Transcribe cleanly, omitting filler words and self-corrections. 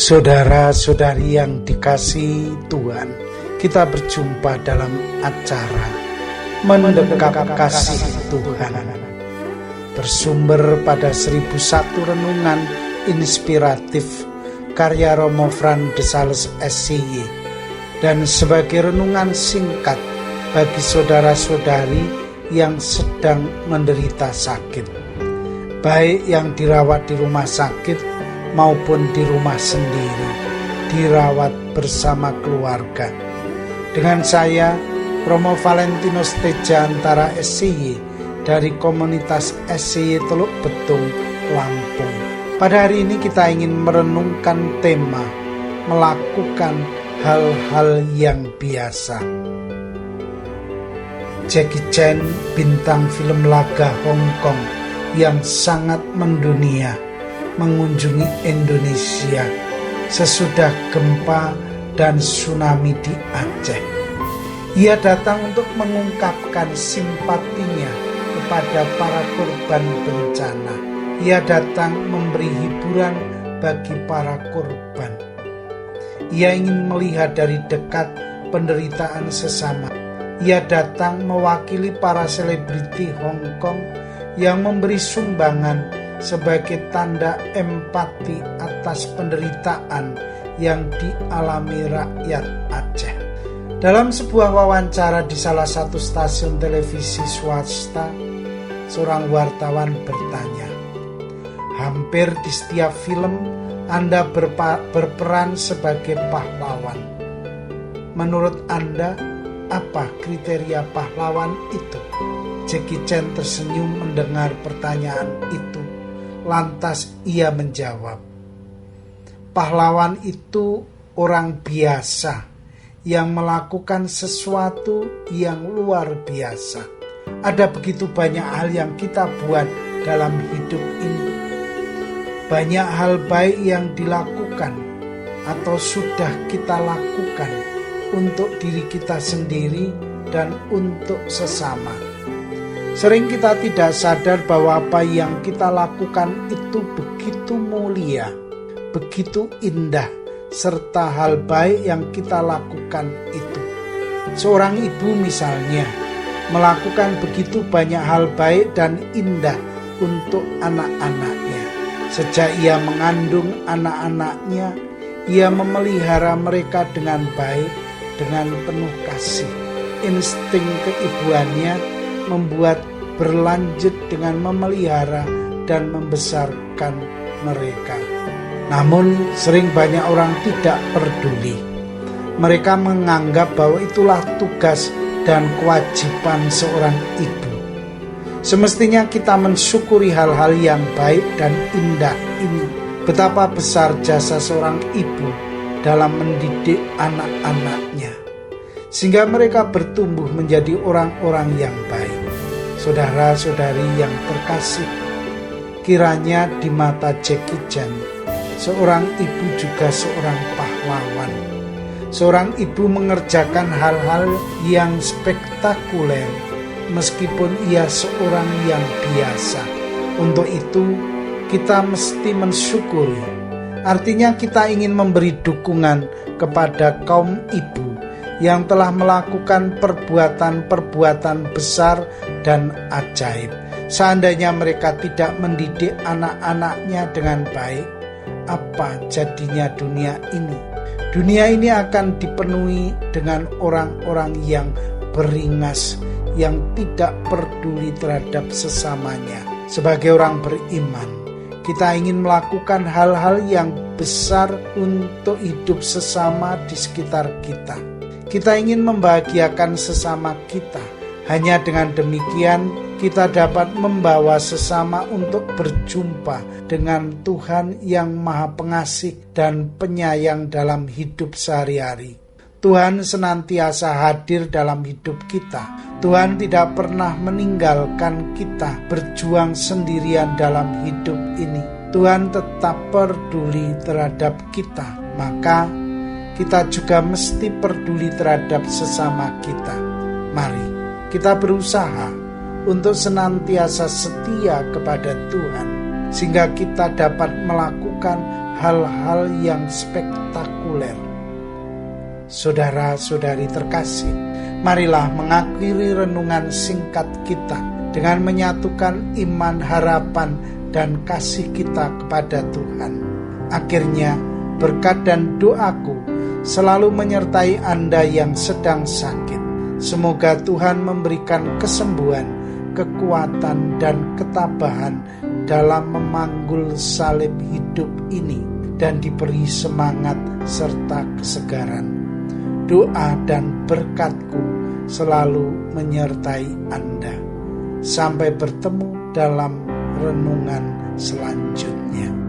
Saudara-saudari yang dikasihi Tuhan, kita berjumpa dalam acara Mendekat Kasih Tuhan, bersumber pada 1001 renungan inspiratif karya Romo Fran de Sales SCY, dan sebagai renungan singkat bagi saudara-saudari yang sedang menderita sakit, baik yang dirawat di rumah sakit maupun di rumah sendiri, dirawat bersama keluarga. Dengan saya, Romo Valentinus Tejantara SCY dari komunitas SCY Teluk Betung, Lampung. Pada hari ini kita ingin merenungkan tema melakukan hal-hal yang biasa. Jackie Chan, bintang film laga Hong Kong yang sangat mendunia, mengunjungi Indonesia sesudah gempa dan tsunami di Aceh. Ia datang untuk mengungkapkan simpatinya kepada para korban bencana. Ia datang memberi hiburan bagi para korban. Ia ingin melihat dari dekat penderitaan sesama. Ia datang mewakili para selebriti Hong Kong yang memberi sumbangan sebagai tanda empati atas penderitaan yang dialami rakyat Aceh. Dalam sebuah wawancara di salah satu stasiun televisi swasta, seorang wartawan bertanya, "Hampir di setiap film Anda berperan sebagai pahlawan. Menurut Anda, apa kriteria pahlawan itu?" Jackie Chan tersenyum mendengar pertanyaan itu. Lantas ia menjawab, "Pahlawan itu orang biasa yang melakukan sesuatu yang luar biasa. Ada begitu banyak hal yang kita buat dalam hidup ini. Banyak hal baik yang dilakukan atau sudah kita lakukan untuk diri kita sendiri dan untuk sesama. Sering kita tidak sadar bahwa apa yang kita lakukan itu begitu mulia, begitu indah, serta hal baik yang kita lakukan itu. Seorang ibu misalnya melakukan begitu banyak hal baik dan indah untuk anak-anaknya. Sejak ia mengandung anak-anaknya, ia memelihara mereka dengan baik, dengan penuh kasih. Insting keibuannya membuat berlanjut dengan memelihara dan membesarkan mereka. Namun sering banyak orang tidak peduli. Mereka menganggap bahwa itulah tugas dan kewajiban seorang ibu. Semestinya kita mensyukuri hal-hal yang baik dan indah ini. Betapa besar jasa seorang ibu dalam mendidik anak-anaknya, sehingga mereka bertumbuh menjadi orang-orang yang baik. Saudara-saudari yang terkasih, kiranya di mata Jackie Chan, seorang ibu juga seorang pahlawan. Seorang ibu mengerjakan hal-hal yang spektakuler meskipun ia seorang yang biasa. Untuk itu kita mesti mensyukuri. Artinya kita ingin memberi dukungan kepada kaum ibu yang telah melakukan perbuatan-perbuatan besar dan ajaib. Seandainya mereka tidak mendidik anak-anaknya dengan baik, apa jadinya dunia ini? Dunia ini akan dipenuhi dengan orang-orang yang beringas, yang tidak peduli terhadap sesamanya. Sebagai orang beriman, kita ingin melakukan hal-hal yang besar untuk hidup sesama di sekitar kita. Kita ingin membahagiakan sesama kita. Hanya dengan demikian kita dapat membawa sesama untuk berjumpa dengan Tuhan yang Maha Pengasih dan Penyayang dalam hidup sehari-hari. Tuhan senantiasa hadir dalam hidup kita. Tuhan tidak pernah meninggalkan kita berjuang sendirian dalam hidup ini. Tuhan tetap peduli terhadap kita. Maka kita juga mesti peduli terhadap sesama kita. Mari kita berusaha untuk senantiasa setia kepada Tuhan, sehingga kita dapat melakukan hal-hal yang spektakuler. Saudara-saudari terkasih, marilah mengakhiri renungan singkat kita dengan menyatukan iman, harapan, dan kasih kita kepada Tuhan. Akhirnya, berkat dan doaku selalu menyertai Anda yang sedang sakit. Semoga Tuhan memberikan kesembuhan, kekuatan, dan ketabahan dalam memanggul salib hidup ini dan diberi semangat serta kesegaran. Doa dan berkat-Ku selalu menyertai Anda. Sampai bertemu dalam renungan selanjutnya.